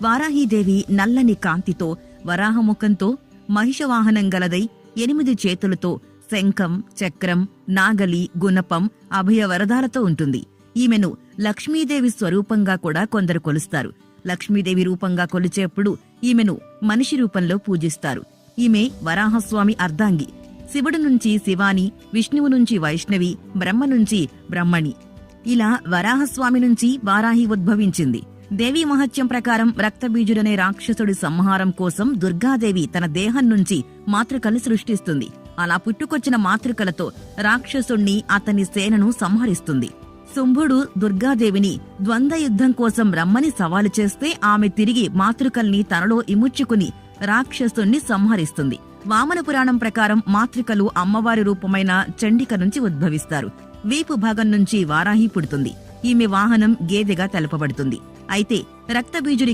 వారాహీదేవి నల్లని కాంతితో, వరాహముఖంతో, మహిషవాహనం గలదై 8 చేతులతో, శంఖం, చక్రం, నాగలి, గుణపం, అభయ వరదాలతో ఉంటుంది. ఈమెను లక్ష్మీదేవి స్వరూపంగా కూడా కొందరు కొలుస్తారు. లక్ష్మీదేవి రూపంగా కొలిచేప్పుడు ఈమెను మనిషి రూపంలో పూజిస్తారు. ఈమె వరాహస్వామి అర్ధాంగి. శివుడు నుంచి శివాని, విష్ణువు నుంచి వైష్ణవి, బ్రహ్మ నుంచి బ్రహ్మణి. ఇలా వరాహస్వామి నుంచి వారాహి ఉద్భవించింది. దేవీ మహత్యం ప్రకారం రక్తబీజుడనే రాక్షసుడి సంహారం కోసం దుర్గాదేవి తన దేహం నుంచి మాతృకలు సృష్టిస్తుంది. అలా పుట్టుకొచ్చిన మాతృకలతో రాక్షసుణ్ణి, అతని సేనను సంహరిస్తుంది. శుంభుడు దుర్గాదేవిని ద్వంద్వ యుద్ధం కోసం రమ్మని సవాలు చేస్తే ఆమె తిరిగి మాతృకల్ని తనలో ఇముడ్చుకుని రాక్షసుణ్ణి సంహరిస్తుంది. వామన పురాణం ప్రకారం మాతృకలు అమ్మవారి రూపమైన చండిక నుంచి ఉద్భవిస్తారు. వీపు భాగం నుంచి వారాహి పుడుతుంది. ఈమె వాహనం గేదెగా తెలపబడుతుంది. అయితే రక్తబీజుడి